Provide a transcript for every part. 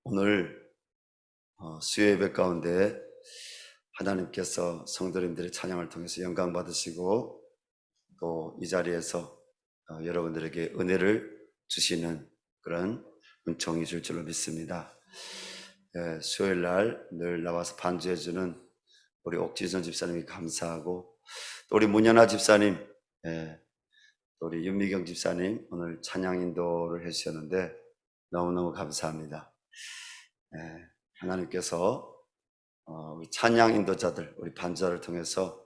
오늘 수요 예배 가운데 하나님께서 성도님들의 찬양을 통해서 영광 받으시고 또 이 자리에서 여러분들에게 은혜를 주시는 그런 은총이 줄 줄로 믿습니다. 수요일 날 늘 나와서 반주해주는 우리 옥지선 집사님이 감사하고 또 우리 문연아 집사님, 또 우리 윤미경 집사님 오늘 찬양 인도를 해주셨는데 너무너무 감사합니다. 하나님께서 우리 찬양 인도자들, 우리 반주자를 통해서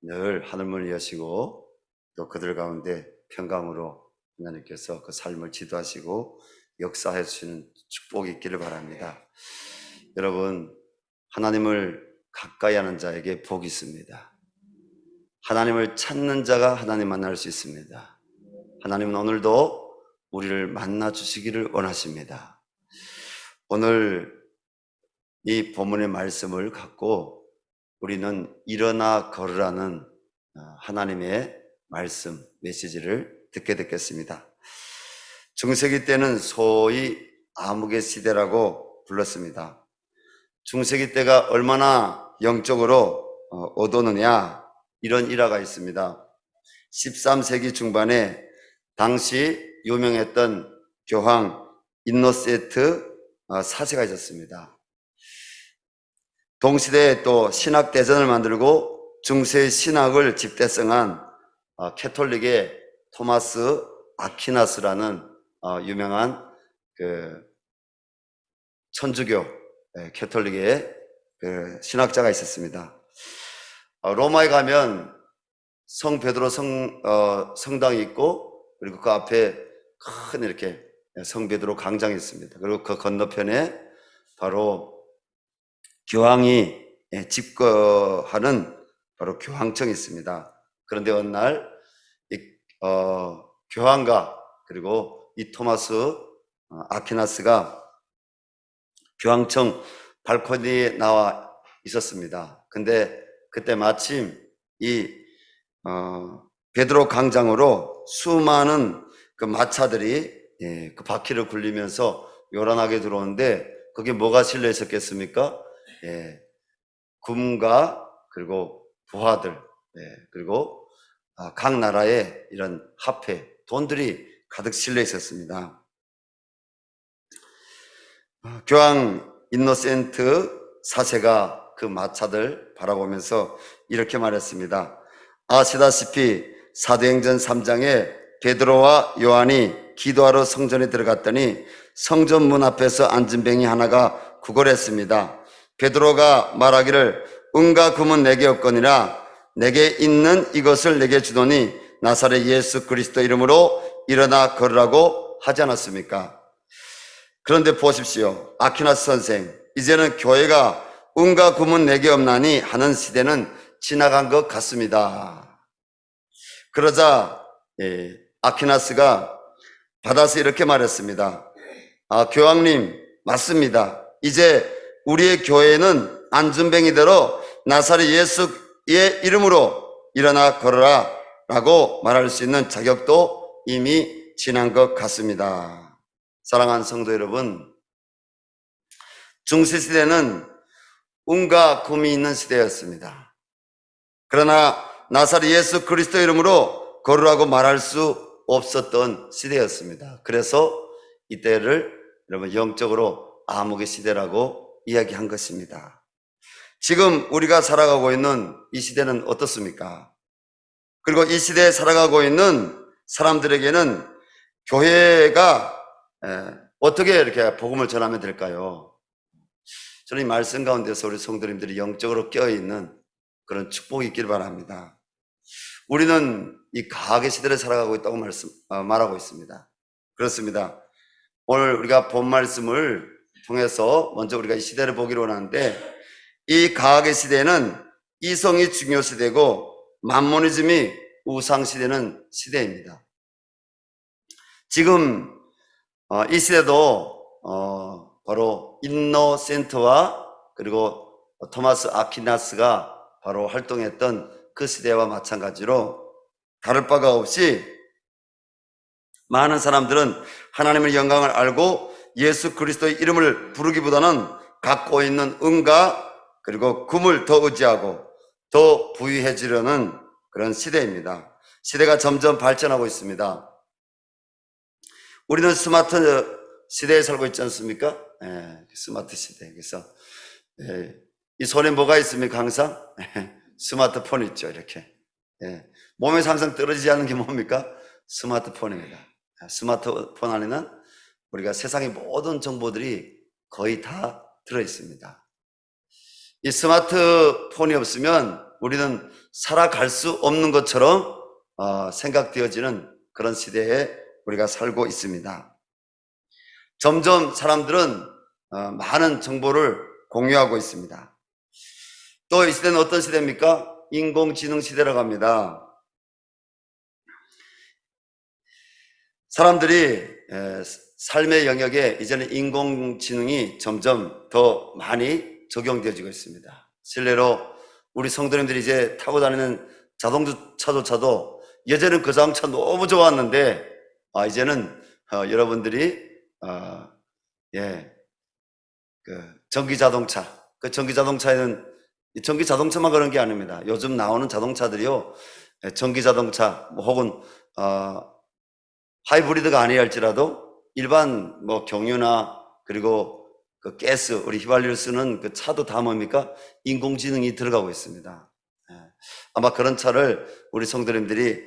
늘 하늘문을 여시고 또 그들 가운데 평강으로 하나님께서 그 삶을 지도하시고 역사해 주시는 축복이 있기를 바랍니다. 여러분, 하나님을 가까이 하는 자에게 복이 있습니다. 하나님을 찾는 자가 하나님 만날 수 있습니다. 하나님은 오늘도 우리를 만나 주시기를 원하십니다. 오늘 이 본문의 말씀을 갖고 우리는 일어나 걸으라는 하나님의 말씀, 메시지를 듣게 됐겠습니다. 중세기 때는 소위 암흑의 시대라고 불렀습니다. 중세기 때가 얼마나 영적으로 어두웠느냐, 이런 일화가 있습니다. 13세기 중반에 당시 유명했던 교황 인노센트 4세가 있었습니다. 동시대에 또 신학 대전을 만들고 중세의 신학을 집대성한 캐톨릭의 토마스 아퀴나스라는 유명한 그 천주교 캐톨릭의 그 신학자가 있었습니다. 로마에 가면 성 베드로 성당이 있고, 그리고 그 앞에 큰 이렇게 성 베드로 광장이 있습니다. 그리고 그 건너편에 바로 교황이 집거하는 바로 교황청이 있습니다. 그런데 어느 날 교황과 그리고 이 토마스 아퀴나스가 교황청 발코니에 나와 있었습니다. 근데 그때 마침 이 베드로 광장으로 수많은 그 마차들이 그 바퀴를 굴리면서 요란하게 들어오는데, 그게 뭐가 실려 있었겠습니까? 금과 그리고 부하들, 그리고 각 나라의 이런 화폐, 돈들이 가득 실려 있었습니다. 교황 인노센트 4세가 그 마차들 바라보면서 이렇게 말했습니다. 아시다시피 사도행전 3장에 베드로와 요한이 기도하러 성전에 들어갔더니 성전 문 앞에서 앉은 뱅이 하나가 구걸했습니다. 베드로가 말하기를 은과 금은 내게 없거니와 내게 있는 이것을 내게 주더니 나사렛 예수 그리스도 이름으로 일어나 걸으라고 하지 않았습니까? 그런데 보십시오. 아퀴나스 선생, 이제는 교회가 은과 금은 내게 없나니 하는 시대는 지나간 것 같습니다. 그러자 아퀴나스가 받아서 이렇게 말했습니다. 교황님, 맞습니다. 이제 우리의 교회는 안전뱅이대로 나사렛 예수의 이름으로 일어나 걸어라 라고 말할 수 있는 자격도 이미 지난 것 같습니다. 사랑하는 성도 여러분, 중세시대는 은과 금이 있는 시대였습니다. 그러나 나사렛 예수 그리스도 이름으로 걸으라고 말할 수 없었던 시대였습니다. 그래서 이때를 여러분 영적으로 암흑의 시대라고 이야기한 것입니다. 지금 우리가 살아가고 있는 이 시대는 어떻습니까? 그리고 이 시대에 살아가고 있는 사람들에게는 교회가 어떻게 이렇게 복음을 전하면 될까요? 저는 이 말씀 가운데서 우리 성도님들이 영적으로 껴있는 그런 축복이 있길 바랍니다. 우리는 이 가학의 시대를 살아가고 있다고 말하고 있습니다. 그렇습니다. 오늘 우리가 본 말씀을 통해서 먼저 우리가 이 시대를 보기로 하는데, 이 가학의 시대는 이성이 중요 시대고 만모니즘이 우상 시대는 시대입니다. 지금 이 시대도 바로 인노센트와 그리고 토마스 아퀴나스가 바로 활동했던 그 시대와 마찬가지로 다를 바가 없이 많은 사람들은 하나님의 영광을 알고 예수 그리스도의 이름을 부르기보다는 갖고 있는 은과 그리고 금을 더 의지하고 더 부유해지려는 그런 시대입니다. 시대가 점점 발전하고 있습니다. 우리는 스마트 시대에 살고 있지 않습니까? 스마트 시대. 그래서 이 손에 뭐가 있습니까? 항상 스마트폰 있죠. 이렇게 몸에서 항상 떨어지지 않는 게 뭡니까? 스마트폰입니다. 스마트폰 안에는 우리가 세상의 모든 정보들이 거의 다 들어있습니다. 이 스마트폰이 없으면 우리는 살아갈 수 없는 것처럼 생각되어지는 그런 시대에 우리가 살고 있습니다. 점점 사람들은 많은 정보를 공유하고 있습니다. 또 이 시대는 어떤 시대입니까? 인공지능 시대라고 합니다. 사람들이 삶의 영역에 이제는 인공지능이 점점 더 많이 적용되어지고 있습니다. 실례로 우리 성도님들이 이제 타고 다니는 자동차조차도 예전에는 그 자동차 너무 좋았는데 이제는 여러분들이 전기 자동차, 그 전기 자동차에는 전기 자동차만 그런 게 아닙니다. 요즘 나오는 자동차들이요, 전기 자동차 혹은 하이브리드가 아니라 할지라도 일반 경유나 그리고 그 가스, 우리 휘발유를 쓰는 그 차도 다 뭡니까? 인공지능이 들어가고 있습니다. 아마 그런 차를 우리 성도님들이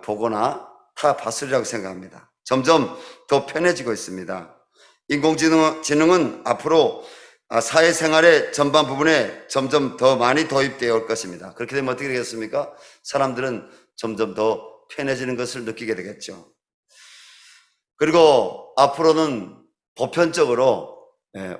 보거나 타봤으리라고 생각합니다. 점점 더 편해지고 있습니다. 인공지능은 앞으로 사회생활의 전반 부분에 점점 더 많이 도입되어 올 것입니다. 그렇게 되면 어떻게 되겠습니까? 사람들은 점점 더 편해지는 것을 느끼게 되겠죠. 그리고 앞으로는 보편적으로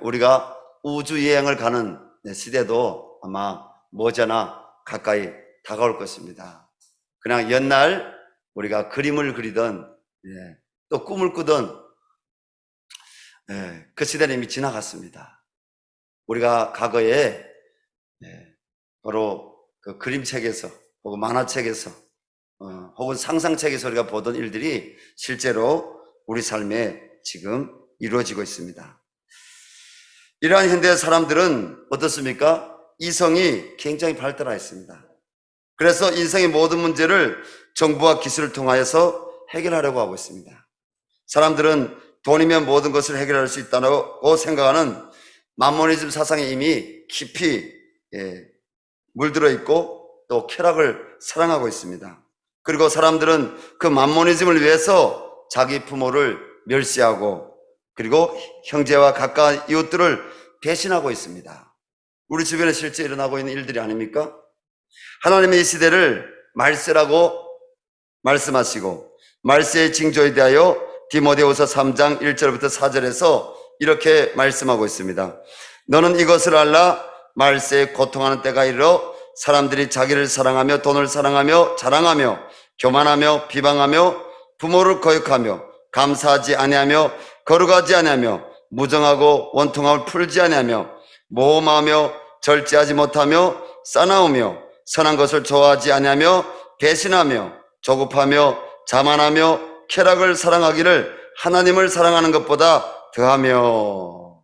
우리가 우주여행을 가는 시대도 아마 머지않아 가까이 다가올 것입니다. 그냥 옛날 우리가 그림을 그리던 또 꿈을 꾸던 그 시대는 이미 지나갔습니다. 우리가 과거에 바로 그 그림책에서 혹은 만화책에서 혹은 상상책에서 우리가 보던 일들이 실제로 우리 삶에 지금 이루어지고 있습니다. 이러한 현대의 사람들은 어떻습니까? 이성이 굉장히 발달하였습니다. 그래서 인생의 모든 문제를 정보와 기술을 통하여서 해결하려고 하고 있습니다. 사람들은 돈이면 모든 것을 해결할 수 있다고 생각하는 만모니즘 사상에 이미 깊이 물들어 있고 또 쾌락을 사랑하고 있습니다. 그리고 사람들은 그 만모니즘을 위해서 자기 부모를 멸시하고 그리고 형제와 가까운 이웃들을 배신하고 있습니다. 우리 주변에 실제 일어나고 있는 일들이 아닙니까? 하나님의 이 시대를 말세라고 말씀하시고 말세의 징조에 대하여 디모데후서 3장 1절부터 4절에서 이렇게 말씀하고 있습니다. 너는 이것을 알라. 말세에 고통하는 때가 이르러 사람들이 자기를 사랑하며 돈을 사랑하며 자랑하며 교만하며 비방하며 부모를 거역하며 감사하지 아니하며 거룩하지 아니하며 무정하고 원통함을 풀지 아니하며 모험하며 절제하지 못하며 싸나우며 선한 것을 좋아하지 아니하며 배신하며 조급하며 자만하며 쾌락을 사랑하기를 하나님을 사랑하는 것보다 더하며.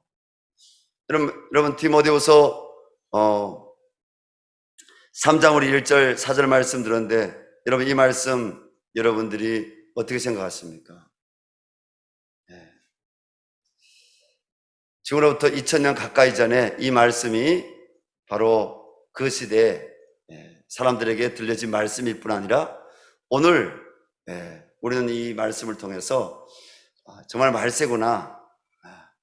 여러분 디모데후서 3장 우리 1절 4절 말씀 들었는데 여러분 이 말씀 여러분들이 어떻게 생각하십니까? 지금으로부터 2000년 가까이 전에 이 말씀이 바로 그 시대에 사람들에게 들려진 말씀일 뿐 아니라 오늘 우리는 이 말씀을 통해서 정말 말세구나.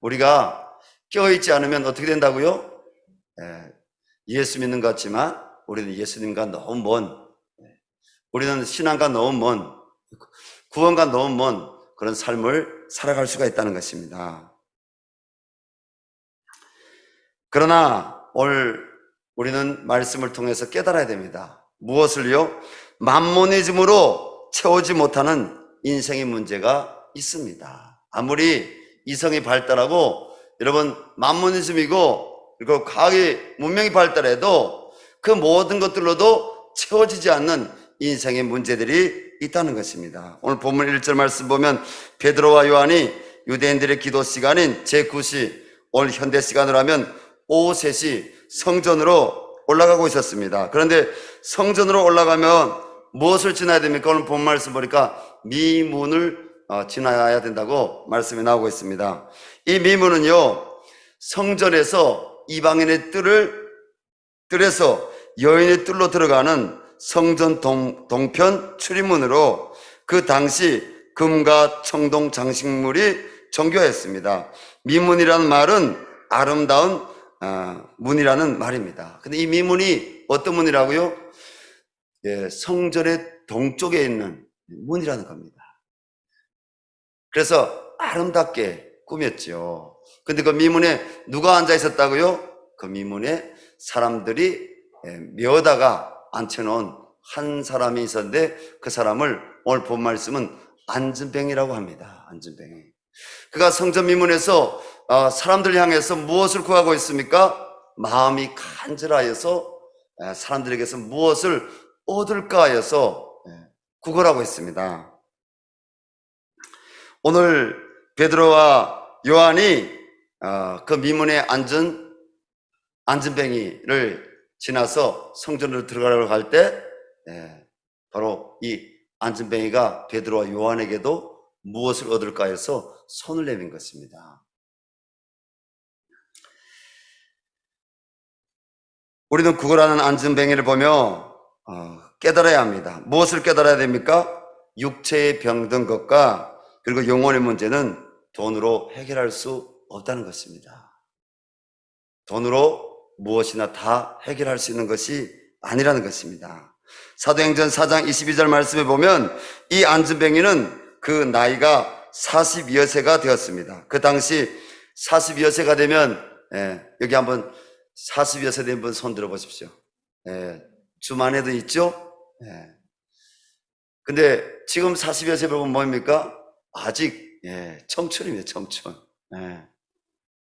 우리가 깨어있지 않으면 어떻게 된다고요? 예수 믿는 것 같지만 우리는 예수님과 너무 먼, 우리는 신앙과 너무 먼, 구원과 너무 먼 그런 삶을 살아갈 수가 있다는 것입니다. 그러나 오늘 우리는 말씀을 통해서 깨달아야 됩니다. 무엇을요? 만모니즘으로 채우지 못하는 인생의 문제가 있습니다. 아무리 이성이 발달하고 여러분 만모니즘이고 그리고 과학의 문명이 발달해도 그 모든 것들로도 채워지지 않는 인생의 문제들이 있다는 것입니다. 오늘 본문 1절 말씀 보면 베드로와 요한이 유대인들의 기도 시간인 제9시, 오늘 현대 시간으로 하면 오후 3시 성전으로 올라가고 있었습니다. 그런데 성전으로 올라가면 무엇을 지나야 됩니까? 오늘 본 말씀 보니까 미문을 지나야 된다고 말씀이 나오고 있습니다. 이 미문은요, 성전에서 이방인의 뜰에서 여인의 뜰로 들어가는 성전 동편 출입문으로 그 당시 금과 청동 장식물이 정교했습니다. 미문이라는 말은 아름다운 문이라는 말입니다. 근데 이 미문이 어떤 문이라고요? 예, 성전의 동쪽에 있는 문이라는 겁니다. 그래서 아름답게 꾸몄죠. 근데 그 미문에 누가 앉아 있었다고요? 그 미문에 사람들이 메어다가 앉혀놓은 한 사람이 있었는데 그 사람을 오늘 본 말씀은 안진뱅이라고 합니다. 안진뱅이. 그가 성전 미문에서 사람들 향해서 무엇을 구하고 있습니까? 마음이 간절하여서 사람들에게서 무엇을 얻을까 하여서 구걸하고 있습니다. 오늘 베드로와 요한이 그 미문에 앉은 안진뱅이를 지나서 성전으로 들어가려고 할 때 바로 이 안진뱅이가 베드로와 요한에게도 무엇을 얻을까 해서 손을 내민 것입니다. 우리는 구걸하는 안진뱅이를 보며 깨달아야 합니다. 무엇을 깨달아야 됩니까? 육체의 병든 것과 그리고 영혼의 문제는 돈으로 해결할 수 없다는 것입니다. 돈으로 무엇이나 다 해결할 수 있는 것이 아니라는 것입니다. 사도행전 4장 22절 말씀에 보면 이 안진뱅이는 그 나이가 42여세가 되었습니다. 그 당시 42여세가 되면 여기 한번 42여세 된 분 손 들어보십시오. 주만에도 있죠? 근데 지금 40여세 보면 뭡니까? 아직 청춘입니다. 청춘.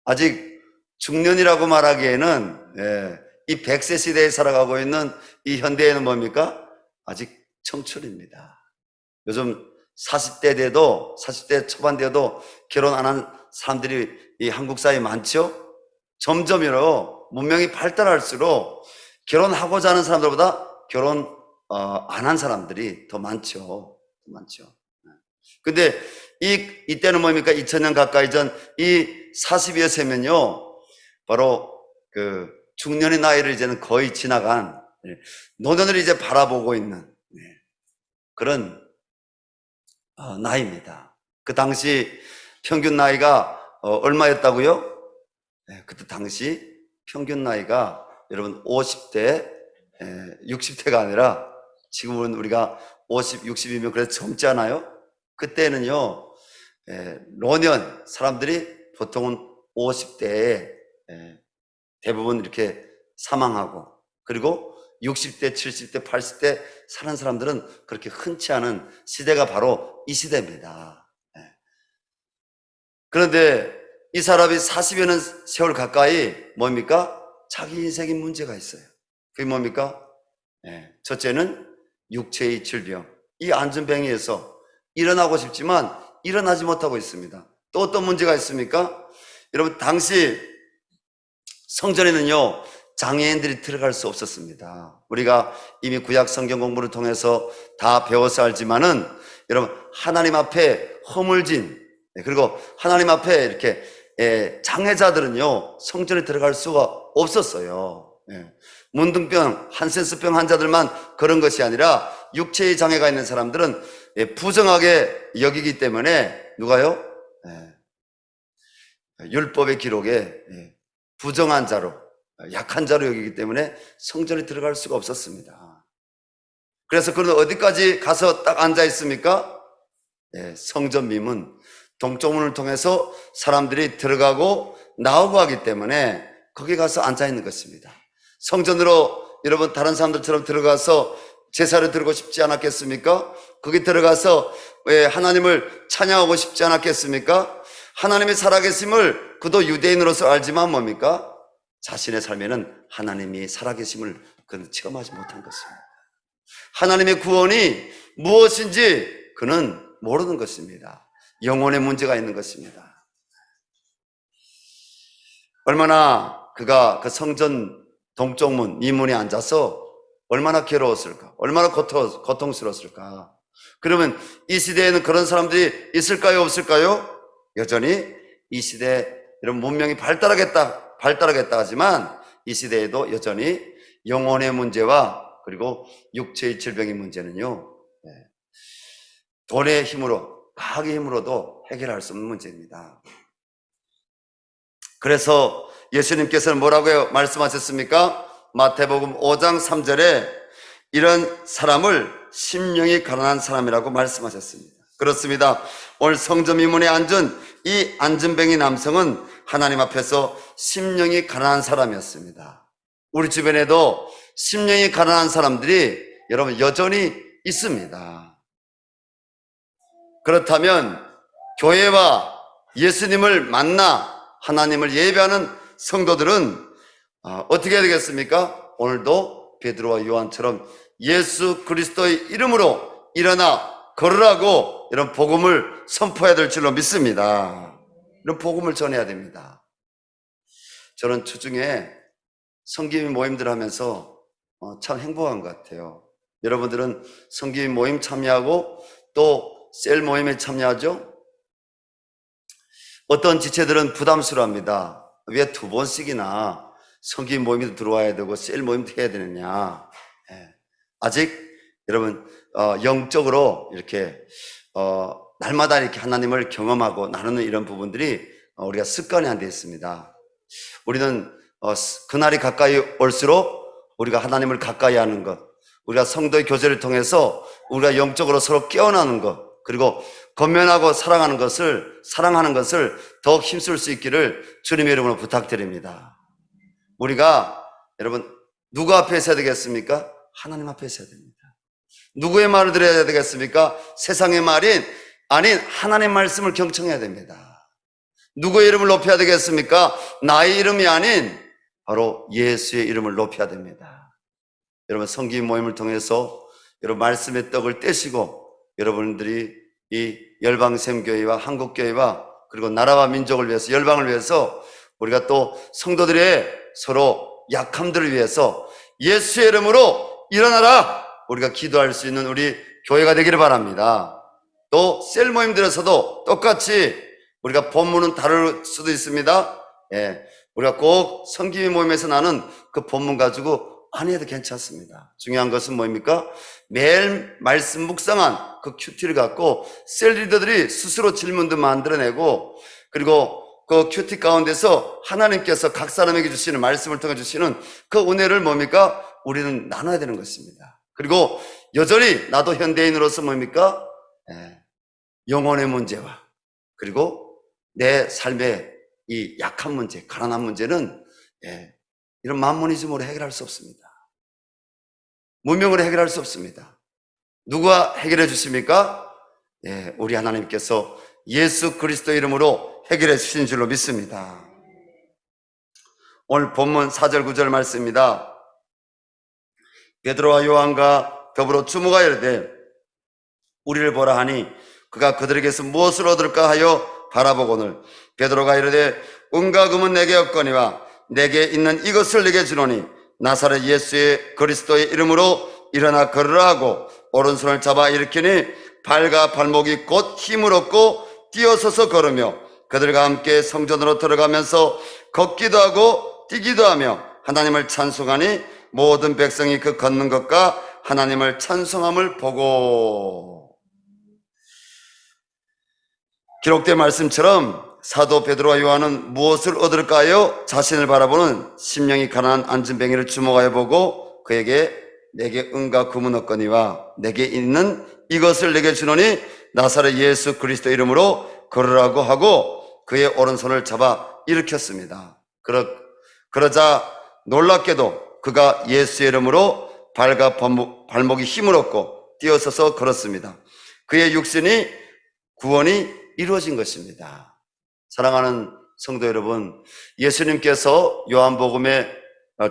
아직 중년이라고 말하기에는 이 100세 시대에 살아가고 있는 이 현대에는 뭡니까? 아직 청춘입니다. 요즘 40대 돼도 40대 초반 돼도 결혼 안 한 사람들이 이 한국 사회에 많죠? 점점이로 문명이 발달할수록 결혼하고자 하는 사람들보다 결혼 안 한 사람들이 더 많죠. 근데 이때는 뭡니까? 2000년 가까이 전 이 40여 세면요, 바로 그 중년의 나이를 이제는 거의 지나간 노년을 이제 바라보고 있는 그런 나이입니다. 그 당시 평균 나이가 얼마였다고요? 그때 당시 평균 나이가 여러분 50대, 60대가 아니라 지금은 우리가 50, 60이면 그래도 젊지 않아요? 그때는요, 노년 사람들이 보통은 50대에 대부분 이렇게 사망하고, 그리고 60대, 70대, 80대 사는 사람들은 그렇게 흔치 않은 시대가 바로 이 시대입니다. 그런데 이 사람이 40여 년 세월 가까이 뭡니까? 자기 인생에 문제가 있어요. 그게 뭡니까? 첫째는 육체의 질병. 이 안진뱅이에서 일어나고 싶지만 일어나지 못하고 있습니다. 또 어떤 문제가 있습니까? 여러분, 당시 성전에는요, 장애인들이 들어갈 수 없었습니다. 우리가 이미 구약 성경 공부를 통해서 다 배워서 알지만은 여러분, 하나님 앞에 허물진, 그리고 하나님 앞에 이렇게 장애자들은요, 성전에 들어갈 수가 없었어요. 문둥병, 한센스병 환자들만 그런 것이 아니라 육체의 장애가 있는 사람들은 부정하게 여기기 때문에 누가요? 율법의 기록에 부정한 자로, 약한 자로 여기기 때문에 성전에 들어갈 수가 없었습니다. 그래서 그는 어디까지 가서 딱 앉아 있습니까? 성전 미문, 동쪽문을 통해서 사람들이 들어가고 나오고 하기 때문에 거기 가서 앉아 있는 것입니다. 성전으로 여러분 다른 사람들처럼 들어가서 제사를 드리고 싶지 않았겠습니까? 거기 들어가서 하나님을 찬양하고 싶지 않았겠습니까? 하나님이 살아계심을 그도 유대인으로서 알지만 뭡니까? 자신의 삶에는 하나님이 살아계심을 그는 체험하지 못한 것입니다. 하나님의 구원이 무엇인지 그는 모르는 것입니다. 영혼의 문제가 있는 것입니다. 얼마나 그가 그 성전 동쪽문 이문에 앉아서 얼마나 괴로웠을까, 얼마나 고통스러웠을까. 그러면 이 시대에는 그런 사람들이 있을까요, 없을까요? 여전히 이 시대에 이런 문명이 발달하겠다 하지만 이 시대에도 여전히 영혼의 문제와 그리고 육체의 질병의 문제는요, 돈의 힘으로, 과학의 힘으로도 해결할 수 없는 문제입니다. 그래서 예수님께서는 뭐라고 말씀하셨습니까? 마태복음 5장 3절에 이런 사람을 심령이 가난한 사람이라고 말씀하셨습니다. 그렇습니다. 오늘 성전 이문에 앉은 이 안진뱅이 남성은 하나님 앞에서 심령이 가난한 사람이었습니다. 우리 주변에도 심령이 가난한 사람들이 여러분 여전히 있습니다. 그렇다면 교회와 예수님을 만나 하나님을 예배하는 성도들은 어떻게 해야 되겠습니까? 오늘도 베드로와 요한처럼 예수 그리스도의 이름으로 일어나 걸으라고 이런 복음을 선포해야 될 줄로 믿습니다. 이런 복음을 전해야 됩니다. 저는 주중에 성김이 모임들 하면서 참 행복한 것 같아요. 여러분들은 성김이 모임 참여하고 또 셀 모임에 참여하죠? 어떤 지체들은 부담스러워합니다. 왜 2번씩이나 성김 모임에도 들어와야 되고 셀 모임도 해야 되느냐. 아직 여러분 영적으로 이렇게 날마다 이렇게 하나님을 경험하고 나누는 이런 부분들이 우리가 습관이 안 되어 있습니다. 우리는 그날이 가까이 올수록 우리가 하나님을 가까이 하는 것, 우리가 성도의 교제를 통해서 우리가 영적으로 서로 깨어나는 것, 그리고 권면하고 사랑하는 것을 더욱 힘쓸 수 있기를 주님의 이름으로 부탁드립니다. 우리가 여러분 누구 앞에 서야 되겠습니까? 하나님 앞에 서야 됩니다. 누구의 말을 들어야 되겠습니까? 세상의 말인 아닌 하나님의 말씀을 경청해야 됩니다. 누구의 이름을 높여야 되겠습니까? 나의 이름이 아닌 바로 예수의 이름을 높여야 됩니다. 여러분 성김 모임을 통해서 여러분 말씀의 떡을 떼시고 여러분들이 이 열방샘교회와 한국교회와 그리고 나라와 민족을 위해서 열방을 위해서 우리가 또 성도들의 서로 약함들을 위해서 예수의 이름으로 일어나라 우리가 기도할 수 있는 우리 교회가 되기를 바랍니다. 또 셀 모임들에서도 똑같이 우리가 본문은 다를 수도 있습니다. 우리가 꼭 성김이 모임에서 나는 그 본문 가지고 안 해도 괜찮습니다. 중요한 것은 뭡니까? 매일 말씀 묵상한 그 큐티를 갖고 셀 리더들이 스스로 질문도 만들어내고 그리고 그 큐티 가운데서 하나님께서 각 사람에게 주시는 말씀을 통해 주시는 그 은혜를 뭡니까? 우리는 나눠야 되는 것입니다. 그리고 여전히 나도 현대인으로서 뭡니까? 영혼의 문제와 그리고 내 삶의 이 약한 문제, 가난한 문제는 이런 만모니즘으로 해결할 수 없습니다. 문명으로 해결할 수 없습니다. 누가 해결해 주십니까? 우리 하나님께서 예수 그리스도 이름으로 해결해 주신 줄로 믿습니다. 오늘 본문 4절 9절 말씀입니다. 베드로와 요한과 더불어 주모가 이르되 우리를 보라 하니 그가 그들에게서 무엇을 얻을까 하여 바라보거늘 베드로가 이르되 은과 금은 내게 없거니와 내게 있는 이것을 내게 주노니 나사렛 예수의 그리스도의 이름으로 일어나 걸으라 하고 오른손을 잡아 일으키니 발과 발목이 곧 힘을 얻고 뛰어서서 걸으며 그들과 함께 성전으로 들어가면서 걷기도 하고 뛰기도 하며 하나님을 찬송하니 모든 백성이 그 걷는 것과 하나님을 찬송함을 보고 기록된 말씀처럼 사도 베드로와 요한은 무엇을 얻을까요? 자신을 바라보는 심령이 가난한 안진뱅이를 주목하여 보고 그에게 내게 은과 금은 없거니와 내게 있는 이것을 내게 주노니 나사렛 예수 그리스도 이름으로 걸으라고 하고 그의 오른손을 잡아 일으켰습니다. 그러자 놀랍게도 그가 예수의 이름으로 발과 발목이 힘을 얻고 뛰어서서 걸었습니다. 그의 육신이 구원이 이루어진 것입니다. 사랑하는 성도 여러분, 예수님께서 요한복음에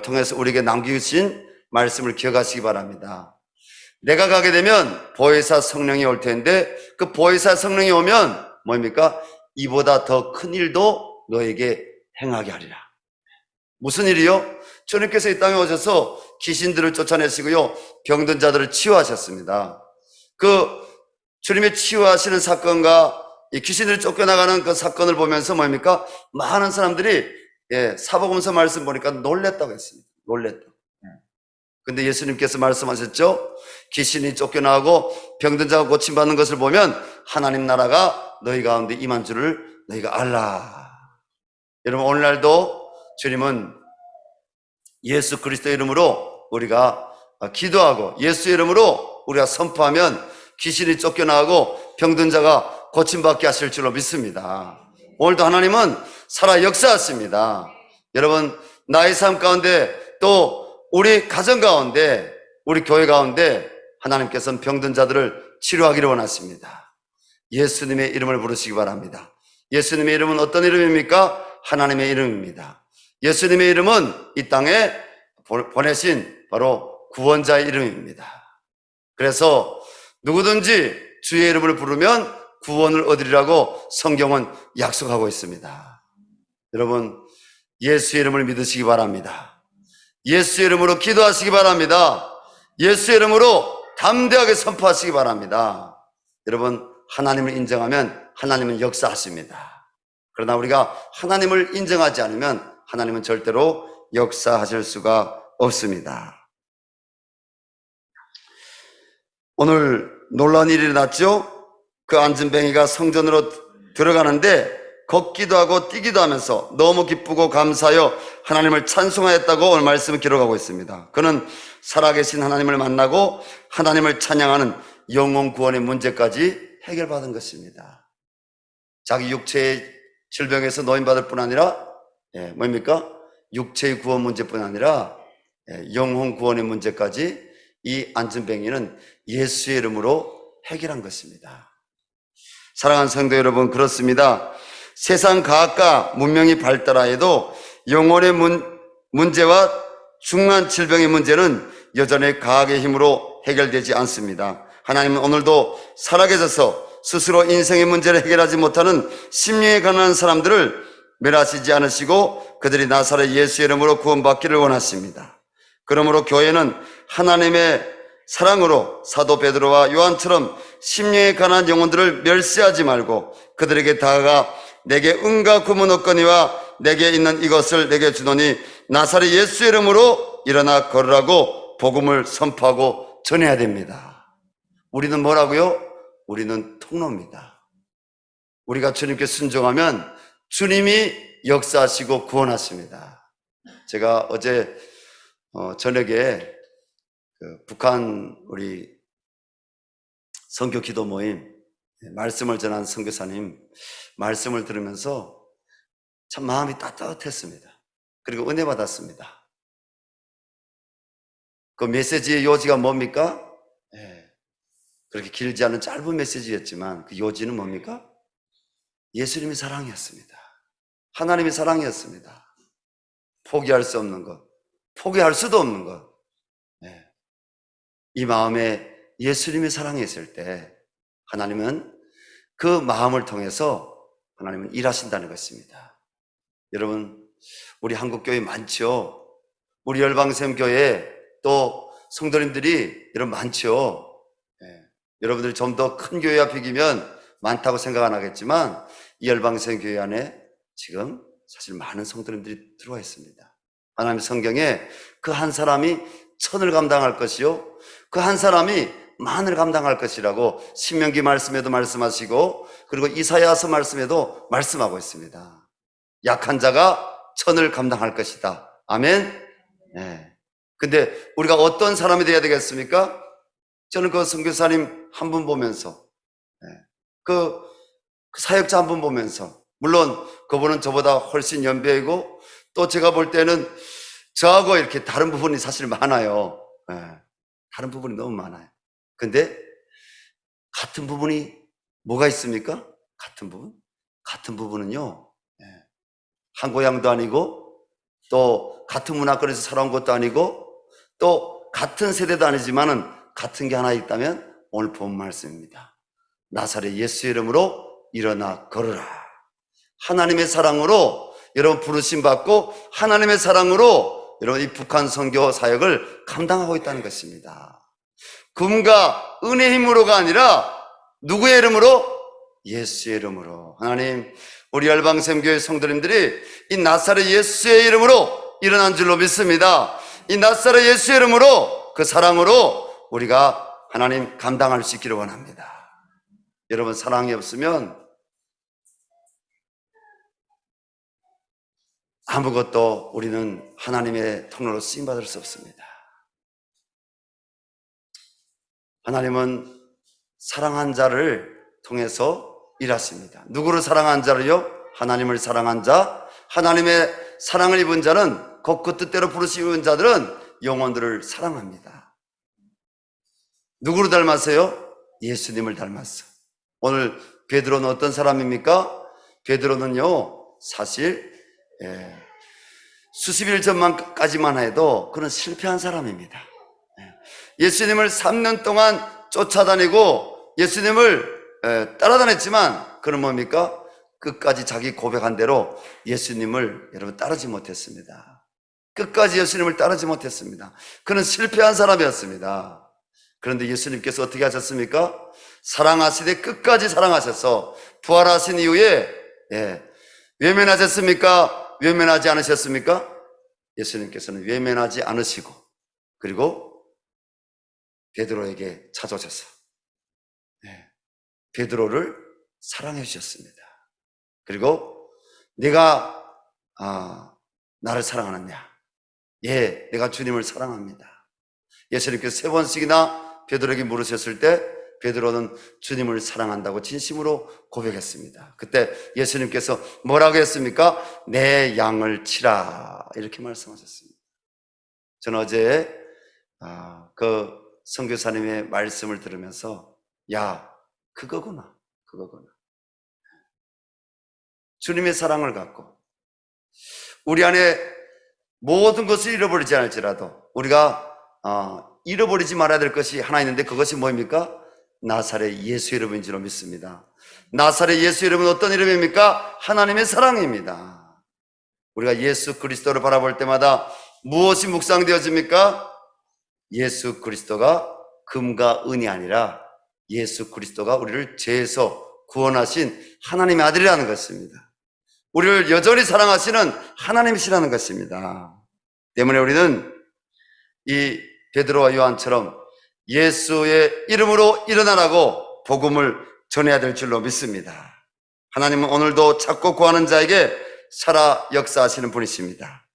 통해서 우리에게 남기신 말씀을 기억하시기 바랍니다. 내가 가게 되면 보혜사 성령이 올 텐데 그 보혜사 성령이 오면 뭡니까? 이보다 더 큰 일도 너에게 행하게 하리라. 무슨 일이요? 주님께서 이 땅에 오셔서 귀신들을 쫓아내시고요, 병든 자들을 치유하셨습니다. 그 주님의 치유하시는 사건과 이 귀신들이 쫓겨나가는 그 사건을 보면서 뭡니까? 많은 사람들이 사복음서 말씀 보니까 놀랬다고 했습니다. 놀랬다. 근데 예수님께서 말씀하셨죠? 귀신이 쫓겨나고 병든 자가 고침받는 것을 보면 하나님 나라가 너희 가운데 임한 줄을 너희가 알라. 여러분, 오늘날도 주님은 예수 그리스도 이름으로 우리가 기도하고 예수 이름으로 우리가 선포하면 귀신이 쫓겨나고 병든 자가 고침받게 하실 줄로 믿습니다. 오늘도 하나님은 살아 역사하십니다. 여러분, 나의 삶 가운데 또 우리 가정 가운데 우리 교회 가운데 하나님께서는 병든 자들을 치료하기를 원하십니다. 예수님의 이름을 부르시기 바랍니다. 예수님의 이름은 어떤 이름입니까? 하나님의 이름입니다. 예수님의 이름은 이 땅에 보내신 바로 구원자의 이름입니다. 그래서 누구든지 주의 이름을 부르면 구원을 얻으리라고 성경은 약속하고 있습니다. 여러분, 예수의 이름을 믿으시기 바랍니다. 예수의 이름으로 기도하시기 바랍니다. 예수의 이름으로 담대하게 선포하시기 바랍니다. 여러분, 하나님을 인정하면 하나님은 역사하십니다. 그러나 우리가 하나님을 인정하지 않으면 하나님은 절대로 역사하실 수가 없습니다. 오늘 놀라운 일이 일어났죠? 그 안진뱅이가 성전으로 들어가는데 걷기도 하고 뛰기도 하면서 너무 기쁘고 감사하여 하나님을 찬송하였다고 오늘 말씀을 기록하고 있습니다. 그는 살아계신 하나님을 만나고 하나님을 찬양하는 영혼 구원의 문제까지 해결받은 것입니다. 자기 육체의 질병에서 노인받을 뿐 아니라 뭡니까? 육체의 구원 문제뿐 아니라 영혼 구원의 문제까지 이 안진뱅이는 예수의 이름으로 해결한 것입니다. 사랑하는 성도 여러분, 그렇습니다. 세상 과학과 문명이 발달하여도 영혼의 문제와 중요한 질병의 문제는 여전히 과학의 힘으로 해결되지 않습니다. 하나님은 오늘도 살아계셔서 스스로 인생의 문제를 해결하지 못하는 심령에 가난한 사람들을 멸하시지 않으시고 그들이 나사렛 예수의 이름으로 구원받기를 원하십니다. 그러므로 교회는 하나님의 사랑으로 사도 베드로와 요한처럼 심령에 가난한 영혼들을 멸시하지 말고 그들에게 다가가 내게 은과 금은 없거니와 내게 있는 이것을 내게 주노니 나사렛 예수의 이름으로 일어나 걸으라고 복음을 선포하고 전해야 됩니다. 우리는 뭐라고요? 우리는 통로입니다. 우리가 주님께 순종하면 주님이 역사하시고 구원하십니다. 제가 어제 저녁에 북한 우리 선교 기도 모임 말씀을 전한 선교사님 말씀을 들으면서 참 마음이 따뜻했습니다. 그리고 은혜 받았습니다. 그 메시지의 요지가 뭡니까? 그렇게 길지 않은 짧은 메시지였지만 그 요지는 뭡니까? 예수님의 사랑이었습니다. 하나님의 사랑이었습니다. 포기할 수 없는 것, 포기할 수도 없는 것. 이 마음에 예수님의 사랑이 있을 때 하나님은 그 마음을 통해서 하나님은 일하신다는 것입니다. 여러분, 우리 한국교회 많죠? 우리 열방샘교회 또 성도님들이 여러분 많죠? 여러분들이 좀 더 큰 교회 앞이면 많다고 생각 안 하겠지만 이 열방샘교회 안에 지금 사실 많은 성도님들이 들어와 있습니다. 하나님 성경에 그 한 사람이 천을 감당할 것이요 그 한 사람이 만을 감당할 것이라고 신명기 말씀에도 말씀하시고 그리고 이사야서 말씀에도 말씀하고 있습니다. 약한 자가 천을 감당할 것이다. 아멘. 근데 우리가 어떤 사람이 돼야 되겠습니까? 저는 그 선교사님 한 분 보면서 그 사역자 한 분 보면서 물론 그분은 저보다 훨씬 연배이고 또 제가 볼 때는 저하고 이렇게 다른 부분이 사실 많아요. 다른 부분이 너무 많아요. 근데 같은 부분이 뭐가 있습니까? 같은 부분? 같은 부분은요, 한 고향도 아니고 또 같은 문화권에서 살아온 것도 아니고 또 같은 세대도 아니지만은 같은 게 하나 있다면 오늘 본 말씀입니다. 나사렛 예수 이름으로 일어나 걸으라. 하나님의 사랑으로 여러분 부르심 받고 하나님의 사랑으로 여러분 이 북한 선교 사역을 감당하고 있다는 것입니다. 금과 은혜의 힘으로가 아니라 누구의 이름으로? 예수의 이름으로. 하나님, 우리 열방샘교회 성도님들이 이 나사렛 예수의 이름으로 일어난 줄로 믿습니다. 이 나사렛 예수의 이름으로 그 사랑으로 우리가 하나님 감당할 수 있기를 원합니다. 여러분, 사랑이 없으면 아무것도 우리는 하나님의 통로로 쓰임받을 수 없습니다. 하나님은 사랑한 자를 통해서 일하십니다. 누구를 사랑한 자를요? 하나님을 사랑한 자, 하나님의 사랑을 입은 자는 곧 그 뜻대로 부르심을 입은 자들은 영혼들을 사랑합니다. 누구를 닮았어요? 예수님을 닮았어. 오늘 베드로는 어떤 사람입니까? 베드로는요, 사실 수십 일 전까지만 해도 그는 실패한 사람입니다. 예수님을 3년 동안 쫓아다니고 예수님을 따라다녔지만 그는 뭡니까? 끝까지 자기 고백한 대로 예수님을 여러분 따르지 못했습니다. 끝까지 예수님을 따르지 못했습니다. 그는 실패한 사람이었습니다. 그런데 예수님께서 어떻게 하셨습니까? 사랑하시되 끝까지 사랑하셔서 부활하신 이후에 외면하셨습니까? 외면하지 않으셨습니까? 예수님께서는 외면하지 않으시고 그리고 베드로에게 찾아오셔서 베드로를 사랑해 주셨습니다. 그리고 네가 나를 사랑하느냐? 예, 내가 주님을 사랑합니다. 예수님께서 3번씩이나 베드로에게 물으셨을 때 베드로는 주님을 사랑한다고 진심으로 고백했습니다. 그때 예수님께서 뭐라고 했습니까? 내 양을 치라 이렇게 말씀하셨습니다. 저는 어제 그 선교사님의 말씀을 들으면서 야, 그거구나. 주님의 사랑을 갖고 우리 안에 모든 것을 잃어버리지 않을지라도 우리가 잃어버리지 말아야 될 것이 하나 있는데 그것이 뭐입니까? 나사렛 예수 이름인 줄로 믿습니다. 나사렛 예수 이름은 어떤 이름입니까? 하나님의 사랑입니다. 우리가 예수 그리스도를 바라볼 때마다 무엇이 묵상되어집니까? 예수 그리스도가 금과 은이 아니라 예수 그리스도가 우리를 죄에서 구원하신 하나님의 아들이라는 것입니다. 우리를 여전히 사랑하시는 하나님이시라는 것입니다. 때문에 우리는 이 베드로와 요한처럼 예수의 이름으로 일어나라고 복음을 전해야 될 줄로 믿습니다. 하나님은 오늘도 찾고 구하는 자에게 살아 역사하시는 분이십니다.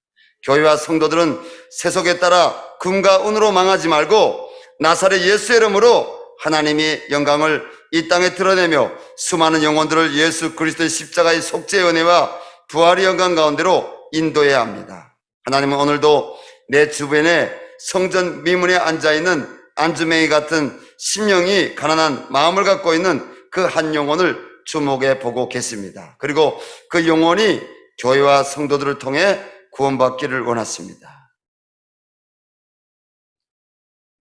교회와 성도들은 세속에 따라 금과 은으로 망하지 말고 나사렛 예수의 이름으로 하나님의 영광을 이 땅에 드러내며 수많은 영혼들을 예수 그리스도의 십자가의 속죄의 은혜와 부활의 영광 가운데로 인도해야 합니다. 하나님은 오늘도 내 주변에 성전 미문에 앉아있는 안주맹이 같은 심령이 가난한 마음을 갖고 있는 그 한 영혼을 주목해 보고 계십니다. 그리고 그 영혼이 교회와 성도들을 통해 구원받기를 원하십니다.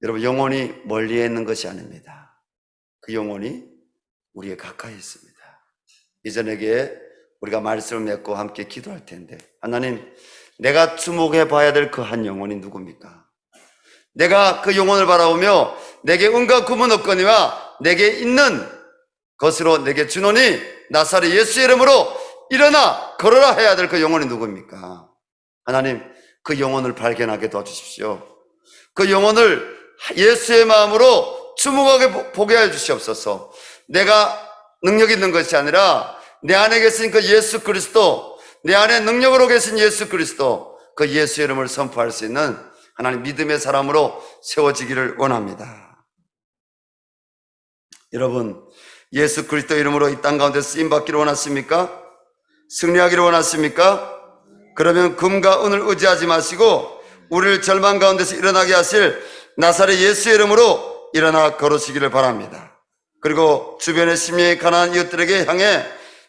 여러분, 영혼이 멀리에 있는 것이 아닙니다. 그 영혼이 우리에 가까이 있습니다. 이전에게 우리가 말씀을 맺고 함께 기도할 텐데 하나님, 내가 주목해 봐야 될 그 한 영혼이 누굽니까? 내가 그 영혼을 바라보며 내게 은과 금은 없거니와 내게 있는 것으로 내게 주노니 나사렛 예수의 이름으로 일어나 걸어라 해야 될 그 영혼이 누굽니까? 하나님, 그 영혼을 발견하게 도와주십시오. 그 영혼을 예수의 마음으로 주목하게 보게 해 주시옵소서. 내가 능력 있는 것이 아니라 내 안에 계신 그 예수 그리스도, 내 안에 능력으로 계신 예수 그리스도, 그 예수의 이름을 선포할 수 있는 하나님 믿음의 사람으로 세워지기를 원합니다. 여러분, 예수 그리스도 이름으로 이 땅 가운데 쓰임받기를 원하십니까? 승리하기를 원하십니까? 그러면 금과 은을 의지하지 마시고 우리를 절망 가운데서 일어나게 하실 나사렛 예수의 이름으로 일어나 걸으시기를 바랍니다. 그리고 주변의 심령이 가난한 이웃들에게 향해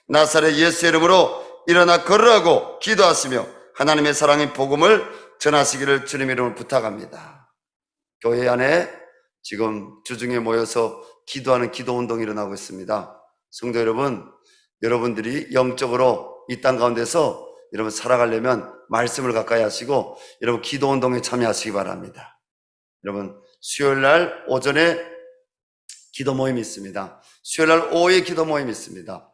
나사렛 예수의 이름으로 일어나 걸으라고 기도하시며 하나님의 사랑의 복음을 전하시기를 주님 이름으로 부탁합니다. 교회 안에 지금 주중에 모여서 기도하는 기도 운동이 일어나고 있습니다. 성도 여러분, 여러분들이 영적으로 이 땅 가운데서 여러분 살아가려면 말씀을 가까이 하시고 여러분 기도 운동에 참여하시기 바랍니다. 여러분 수요일 날 오전에 기도 모임이 있습니다. 수요일 날 오후에 기도 모임이 있습니다.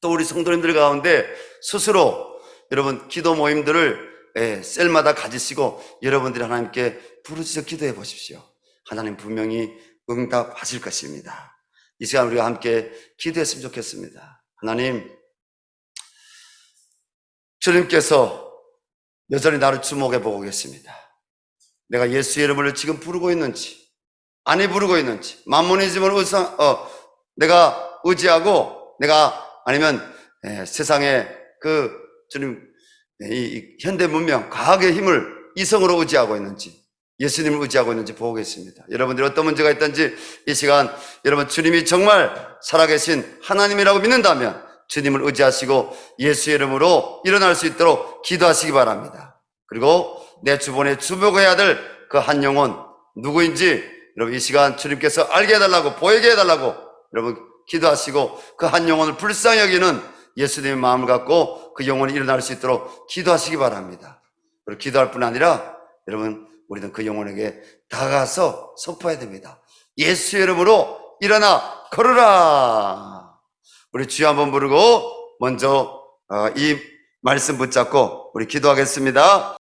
또 우리 성도님들 가운데 스스로 여러분 기도 모임들을 셀마다 가지시고 여러분들이 하나님께 부르짖어 기도해 보십시오. 하나님 분명히 응답하실 것입니다. 이 시간 우리가 함께 기도했으면 좋겠습니다. 하나님, 주님께서 여전히 나를 주목해 보고 계십니다. 내가 예수의 이름을 지금 부르고 있는지, 아니 부르고 있는지, 만몬의 집을 내가 의지하고, 내가 아니면 세상의 그 주님 이 현대 문명, 과학의 힘을 이성으로 의지하고 있는지, 예수님을 의지하고 있는지 보고 계십니다. 여러분들이 어떤 문제가 있든지 이 시간 여러분 주님이 정말 살아계신 하나님이라고 믿는다면 주님을 의지하시고 예수의 이름으로 일어날 수 있도록 기도하시기 바랍니다. 그리고 내 주변에 주목해야 될 그 한 영혼 누구인지 여러분 이 시간 주님께서 알게 해달라고, 보이게 해달라고 여러분 기도하시고 그 한 영혼을 불쌍히 여기는 예수님의 마음을 갖고 그 영혼이 일어날 수 있도록 기도하시기 바랍니다. 그리고 기도할 뿐 아니라 여러분 우리는 그 영혼에게 다가가서 선포해야 됩니다. 예수의 이름으로 일어나 걸으라. 우리 주여 한번 부르고 먼저 이 말씀 붙잡고 우리 기도하겠습니다.